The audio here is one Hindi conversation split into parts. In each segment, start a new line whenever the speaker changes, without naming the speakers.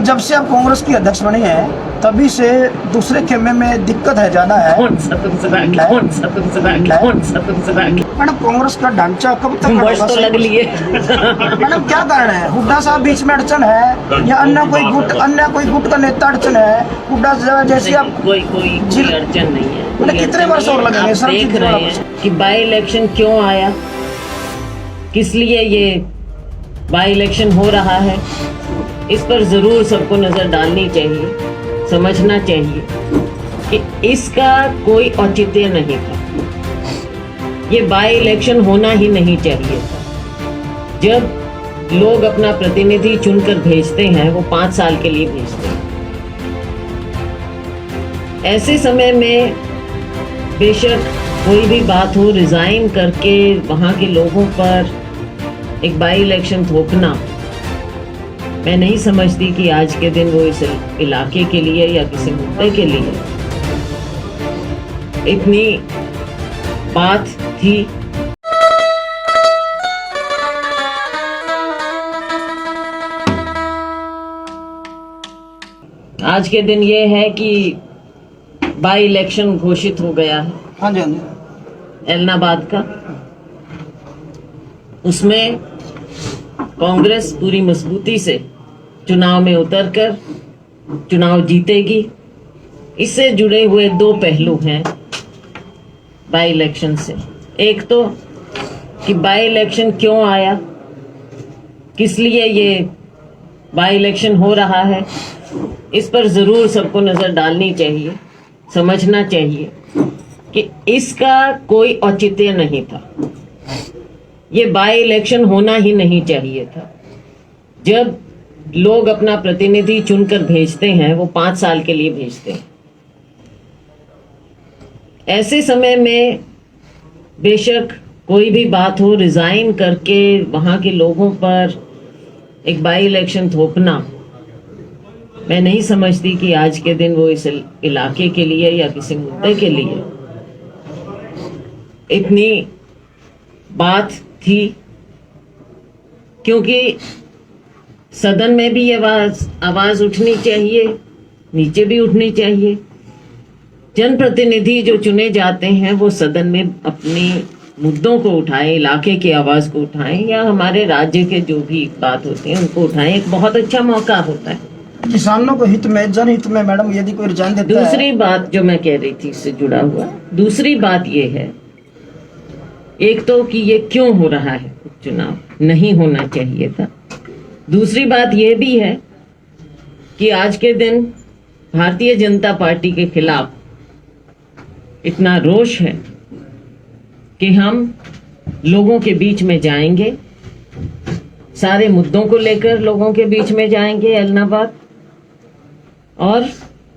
मैडम जब से आप कांग्रेस की अध्यक्ष बनी है तभी से दूसरे खेमे में दिक्कत है, ज्यादा है। मैडम कांग्रेस का ढांचा कब तक होगा?
तो लग लिए
मैडम क्या कारण है? हुड्डा साहब बीच में अड़चन है या अन्य कोई गुट का नेता अड़चन है? हुड्डा जैसे आप
कोई अड़चन नहीं है।
मतलब कितने वर्ष और लगेंगे सर?
देख रहे हैं कि बाई इलेक्शन क्यों आया, किस लिए ये बाई इलेक्शन हो रहा है, इस पर जरूर सबको नजर डालनी चाहिए, समझना चाहिए कि इसका कोई औचित्य नहीं था। ये बाई इलेक्शन होना ही नहीं चाहिए था। जब लोग अपना प्रतिनिधि चुनकर भेजते हैं वो 5 साल के लिए भेजते हैं। ऐसे समय में बेशक कोई भी बात हो, रिजाइन करके वहां के लोगों पर एक बाई इलेक्शन थोपना, मैं नहीं समझती कि आज के दिन वो इस इलाके के लिए या किसी मुद्दे के लिए इतनी बात थी। आज के दिन ये है कि बाई इलेक्शन घोषित हो गया है।
हाँ जी, हाँ जी।
एलनाबाद का, उसमें कांग्रेस पूरी मजबूती से चुनाव में उतरकर चुनाव जीतेगी। इससे जुड़े हुए 2 पहलू हैं बाई इलेक्शन से। एक तो कि बाई इलेक्शन क्यों आया, किस लिए ये बाई इलेक्शन हो रहा है, इस पर जरूर सबको नजर डालनी चाहिए, समझना चाहिए कि इसका कोई औचित्य नहीं था। ये बाई इलेक्शन होना ही नहीं चाहिए था। जब लोग अपना प्रतिनिधि चुनकर भेजते हैं वो 5 साल के लिए भेजते हैं। ऐसे समय में बेशक कोई भी बात हो, रिजाइन करके वहां के लोगों पर एक बाई इलेक्शन थोपना, मैं नहीं समझती कि आज के दिन वो इस इलाके के लिए या किसी मुद्दे के लिए इतनी बात थी। क्योंकि सदन में भी आवाज उठनी चाहिए, नीचे भी उठनी चाहिए। जनप्रतिनिधि जो चुने जाते हैं वो सदन में अपने मुद्दों को उठाएं, इलाके की आवाज को उठाएं या हमारे राज्य के जो भी बात होती है उनको उठाएं। एक बहुत अच्छा मौका होता है
किसानों को हित में, जनहित में। मैडम यदि कोई रिजाइन देता है।
दूसरी बात जो मैं कह रही थी इससे जुड़ा हुआ, दूसरी बात ये है, एक तो कि ये क्यों हो रहा है उपचुनाव, नहीं होना चाहिए था। दूसरी बात ये भी है कि आज के दिन भारतीय जनता पार्टी के खिलाफ इतना रोष है कि हम लोगों के बीच में जाएंगे, सारे मुद्दों को लेकर लोगों के बीच में जाएंगे एलनाबाद, और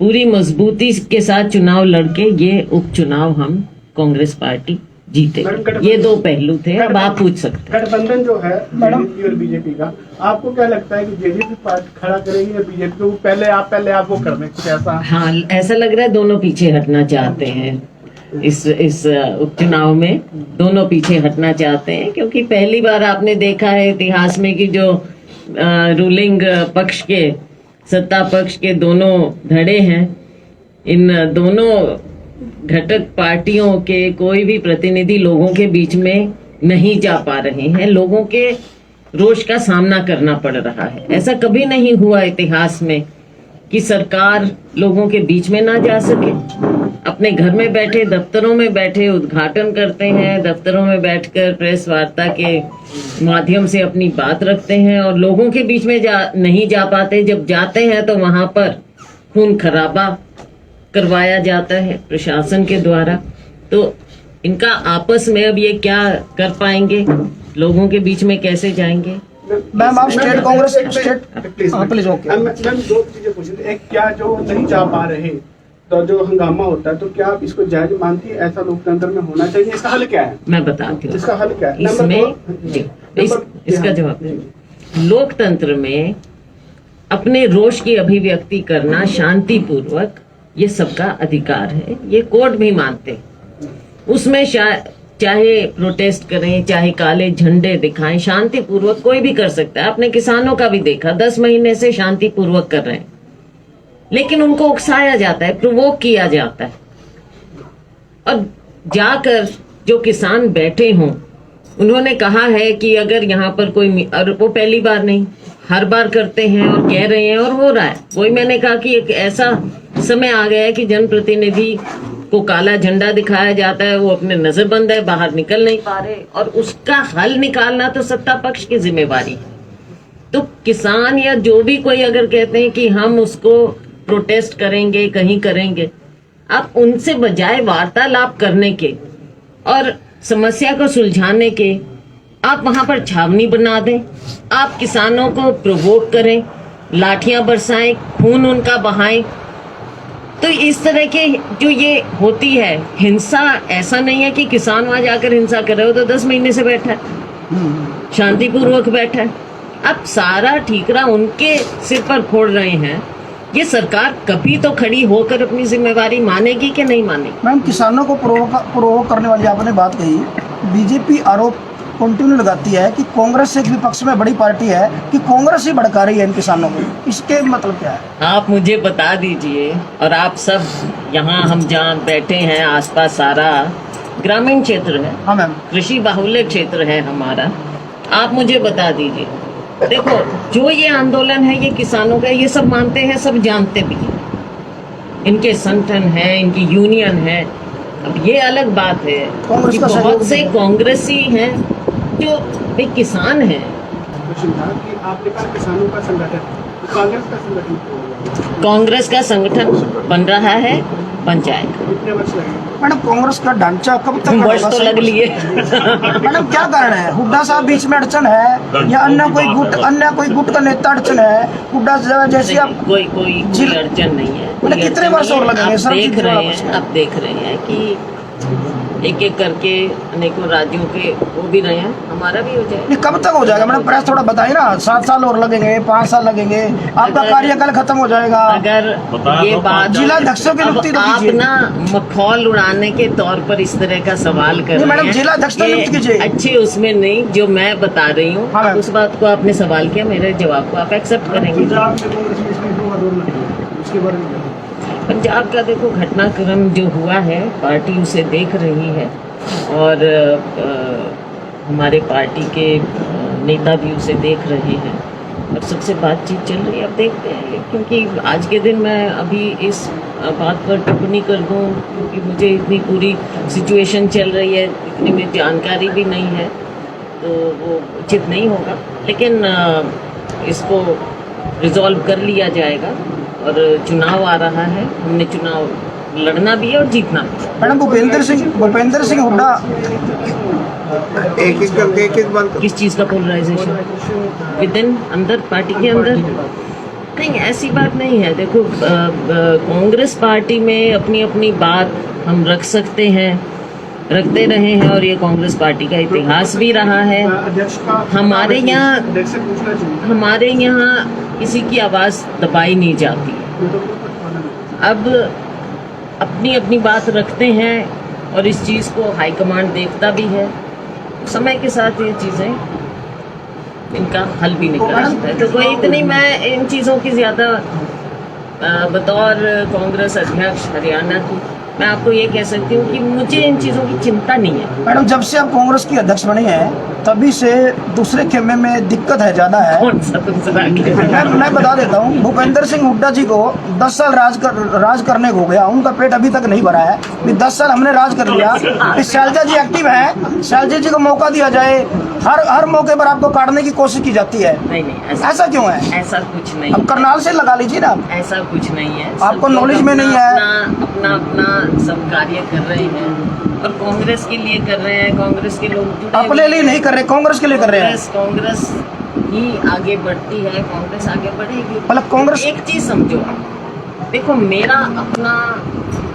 पूरी मजबूती के साथ चुनाव लड़के ये उपचुनाव हम कांग्रेस पार्टी जीते। ये 2 पहलू थे। अब आप पूछ सकते हैं।
गठबंधन जो है जेडीपी और बीजेपी का, आपको क्या लगता है कि जेडीपी पार्टी खड़ा करेगी या बीजेपी को? पहले आप वो कर रहे कुछ ऐसा?
हाँ, ऐसा लग रहा है दोनों पीछे हटना चाहते हैं। इस उपचुनाव में दोनों पीछे हटना चाहते हैं, क्योंकि पहली बार आपने देखा है इतिहास में कि जो रूलिंग पक्ष के, सत्ता पक्ष के दोनों धड़े हैं, इन दोनों घटक पार्टियों के कोई भी प्रतिनिधि लोगों के बीच में नहीं जा पा रहे हैं। लोगों के रोष का सामना करना पड़ रहा है। ऐसा कभी नहीं हुआ इतिहास में कि सरकार लोगों के बीच में ना जा सके। अपने घर में बैठे, दफ्तरों में बैठे उद्घाटन करते हैं, दफ्तरों में बैठकर प्रेस वार्ता के माध्यम से अपनी बात रखते हैं, और लोगों के बीच में नहीं जा पाते। जब जाते हैं तो वहां पर खून खराबा करवाया जाता है प्रशासन के द्वारा। तो इनका आपस में अब ये क्या कर पाएंगे, लोगों के बीच में कैसे जाएंगे?
मैम आप state Congress please okay.
Ma'am 2 चीजें पूछी थी। एक, क्या जो नहीं जा पा रहे तो जो हंगामा होता है, तो क्या आप इसको जायज मानती है? ऐसा लोकतंत्र में होना चाहिए? इसका हल क्या है?
मैं बताती हूँ
इसका हल क्या है।
इसमें इसका जवाब, लोकतंत्र में अपने रोष की अभिव्यक्ति करना शांतिपूर्वक ये सबका अधिकार है, ये कोर्ट भी मानते हैं। उसमें चाहे प्रोटेस्ट करें, चाहे काले झंडे दिखाएं, शांतिपूर्वक कोई भी कर सकता है। आपने किसानों का भी देखा, 10 महीने से शांतिपूर्वक कर रहे हैं, लेकिन उनको उकसाया जाता है, प्रोवोक किया जाता है। और जाकर जो किसान बैठे हों, उन्होंने कहा है कि अगर यहाँ पर कोई, और वो पहली बार नहीं, हर बार करते हैं और कह रहे हैं और हो रहा है। वही मैंने कहा कि एक ऐसा समय आ गया है कि जनप्रतिनिधि को काला झंडा दिखाया जाता है, वो अपने नजरबंद है, बाहर निकल नहीं पा रहे, और उसका हल निकालना तो सत्ता पक्ष की जिम्मेवारी है। तो किसान या जो भी कोई अगर कहते हैं कि हम उसको प्रोटेस्ट करेंगे, कहीं करेंगे, आप उनसे बजाय वार्तालाप करने के और समस्या को सुलझाने के, आप वहां पर छावनी बना दें, आप किसानों को प्रोवोक करें, लाठियां बरसाएं, खून उनका बहाएं। तो इस तरह के जो ये होती है हिंसा, ऐसा नहीं है कि किसान वहां जाकर हिंसा कर रहे हो, तो 10 महीने से बैठा है, शांतिपूर्वक बैठा है। अब सारा ठीकरा उनके सिर पर फोड़ रहे हैं। ये सरकार कभी तो खड़ी होकर अपनी जिम्मेवारी मानेगी कि नहीं मानेगी?
मैम, किसानों को प्रोवोक करने वाली आपने बात कही। बीजेपी आरोप कंटिन्यू लगाती है कि कांग्रेस एक विपक्ष में बड़ी पार्टी है, कि कांग्रेस ही भड़का रही है इन किसानों को। इसके मतलब क्या है?
आप मुझे बता दीजिए, और आप सब यहाँ, हम जहाँ बैठे हैं आसपास सारा ग्रामीण क्षेत्र है,
हाँ मैम,
कृषि बाहुल्य क्षेत्र है हमारा। आप मुझे बता दीजिए, देखो जो ये आंदोलन है ये किसानों का, ये सब मानते हैं, सब जानते भी हैं, इनके संगठन है, इनकी यूनियन है। अब ये अलग बात है कि बहुत से कांग्रेसी हैं जो भाई किसान हैं।
क्वेश्चन था कि आपने कहा किसानों का संगठन, तो कांग्रेस का संगठन क्यों हुआ?
कांग्रेस का संगठन बन रहा है, बन जाएगा।
कितने वर्ष लगेंगे?
मैडम, कांग्रेस का ढांचा कब तक
वर्ष तो लग लिए।
मैडम, क्या कारण है? हुड्डा साहब बीच में अड़चन है, या अन्य कोई गुट का नेता अड़चन है? हुड्डा जैसी आप
कोई अड़चन नहीं है।
मतलब कितने वर्ष और लगेंगे?
आप देख रहे हैं कि एक एक करके अनेकों राज्यों के हो भी रहे हैं, हमारा भी हो जाएगा।
ये कब तक हो जाएगा मैडम? प्रेस थोड़ा बताइए ना। 7 साल और लगेंगे, 5 साल लगेंगे, आपका कार्यकाल खत्म हो जाएगा।
अगर ये बात
जिलाध्यक्षों की नियुक्ति तो
आप
कीजिए।
ना मखौल उड़ाने के तौर पर इस तरह का सवाल कर
नहीं
रहे
मैडम,
हैं,
जिलाध्यक्ष तो नियुक्त कीजिए।
अच्छे उसमें नहीं, जो मैं बता रही हूँ,
हाँ मैम।
उस बात को आपने सवाल किया, मेरे जवाब को आप एक्सेप्ट करेंगे।
उसके बारे में
पंजाब का देखो घटनाक्रम जो हुआ है, पार्टी उसे देख रही है, और हमारे पार्टी के नेता भी उसे देख रहे हैं, और सबसे बातचीत चल रही है। अब देखते हैं, क्योंकि आज के दिन मैं अभी इस बात पर टिप्पणी कर दूं, क्योंकि मुझे इतनी पूरी सिचुएशन चल रही है, इतनी में जानकारी भी नहीं है, तो वो उचित नहीं होगा। लेकिन इसको रिजॉल्व कर लिया जाएगा, और चुनाव आ रहा है, हमने चुनाव लड़ना भी है और जीतना भी है।
मैडम, भूपेंद्र सिंह हुड्डा
एक बार
किस चीज़ का पोलराइजेशन? विद इन, अंदर, पार्टी के अंदर? नहीं, ऐसी बात नहीं है। देखो, कांग्रेस पार्टी में अपनी अपनी बात हम रख सकते हैं, रखते रहे हैं, और ये कांग्रेस पार्टी का इतिहास भी रहा है। हमारे यहाँ किसी की आवाज़ दबाई नहीं जाती। अब अपनी अपनी बात रखते हैं, और इस चीज़ को हाईकमांड देखता भी है। समय के साथ ये चीज़ें, इनका हल भी निकल आता है। तो कोई इतनी, मैं इन चीज़ों की ज़्यादा बतौर कांग्रेस अध्यक्ष हरियाणा की, मैं आपको ये कह सकती हूँ कि मुझे इन चीज़ों की चिंता नहीं है।
मैडम, जब से आप कांग्रेस की अध्यक्ष बनी है, तभी से दूसरे खेमे में दिक्कत है, ज्यादा है।
कौन सा दूसरा?
मैं बता देता हूँ, भूपेंद्र सिंह हुड्डा जी को 10 साल राज करने को हो गया, उनका पेट अभी तक नहीं भरा है। 10 साल हमने राज कर लिया। शैलजा जी एक्टिव है, शैलजा जी को मौका दिया जाए। हर मौके पर आपको काटने की कोशिश की जाती है।
नहीं,
ऐसा क्यों है?
ऐसा कुछ नहीं।
अब करनाल से लगा लीजिए ना।
ऐसा कुछ नहीं है।
आपको
सब लोग
नॉलेज में नहीं है।
अपना सब कार्य कर रहे हैं, और कांग्रेस के लिए कर रहे हैं। कांग्रेस के लोग जुड़े
अपने लिए नहीं कर रहे, कांग्रेस के लिए कर रहे हैं।
कांग्रेस ही आगे बढ़ती है, कांग्रेस आगे बढ़ेगी।
मतलब कांग्रेस,
एक चीज समझो, देखो, मेरा अपना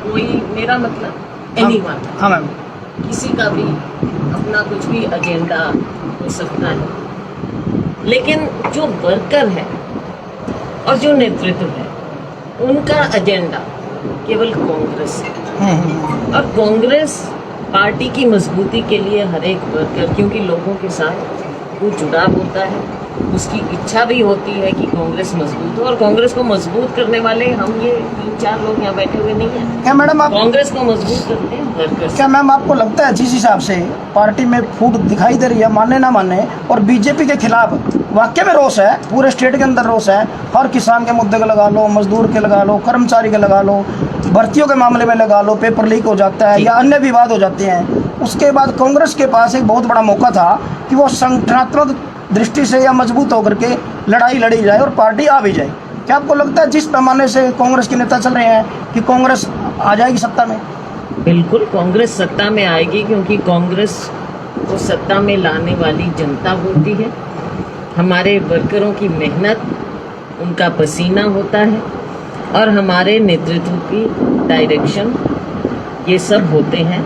कोई, मेरा मतलब एनीवन,
हाँ मैम,
किसी का भी अपना कुछ भी एजेंडा हो सकता है, लेकिन जो वर्कर है और जो नेतृत्व है, उनका एजेंडा केवल कांग्रेस है। और कांग्रेस पार्टी की मजबूती के लिए हर एक वर्कर, क्योंकि लोगों के साथ वो जुड़ाव होता है, उसकी इच्छा भी होती है कि कांग्रेस मजबूत हो, और कांग्रेस को मजबूत करने वाले हम ये 3-4 लोग यहाँ बैठे हुए नहीं हैं।
क्या मैडम आप
कांग्रेस को मजबूत करते हैं वर्कर्स।
क्या मैम आपको लगता है जिस हिसाब से पार्टी में फूट दिखाई दे रही है, माने ना माने, और बीजेपी के खिलाफ वाकई में रोष है, पूरे स्टेट के अंदर रोष है, हर किसान के मुद्दे का लगा लो, मजदूर के लगा लो, कर्मचारी के लगा लो, भर्तियों के मामले में लगा लो, पेपर लीक हो जाता है या अन्य विवाद हो जाते हैं, उसके बाद कांग्रेस के पास एक बहुत बड़ा मौका था कि वो संगठनात्मक दृष्टि से या मजबूत होकर के लड़ाई लड़ी जाए और पार्टी आ भी जाए। क्या आपको लगता है जिस पैमाने से कांग्रेस के नेता चल रहे हैं कि कांग्रेस आ जाएगी सत्ता में?
बिल्कुल कांग्रेस सत्ता में आएगी, क्योंकि कांग्रेस को सत्ता में लाने वाली जनता होती है। हमारे वर्करों की मेहनत, उनका पसीना होता है, और हमारे नेतृत्व की डायरेक्शन, ये सब होते हैं।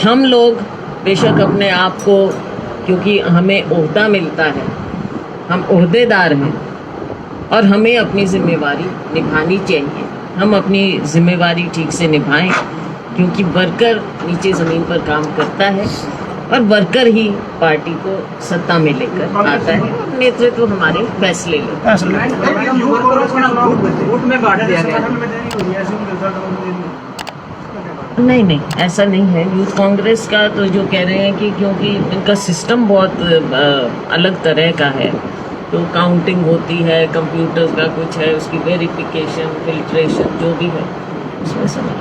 हम लोग बेशक अपने आप को, क्योंकि हमें ओहदा मिलता है, हम ओहदेदार हैं और हमें अपनी जिम्मेवारी निभानी चाहिए। हम अपनी जिम्मेवारी ठीक से निभाएं, क्योंकि वर्कर नीचे ज़मीन पर काम करता है और वर्कर ही पार्टी को सत्ता में लेकर आता है और नेतृत्व हमारे फैसले लेता है। नहीं, ऐसा नहीं है। यूथ कांग्रेस का तो जो कह रहे हैं कि क्योंकि इनका सिस्टम बहुत अलग तरह का है, तो काउंटिंग होती है, कंप्यूटर का कुछ है, उसकी वेरिफिकेशन, फिल्ट्रेशन जो भी है उसमें समझ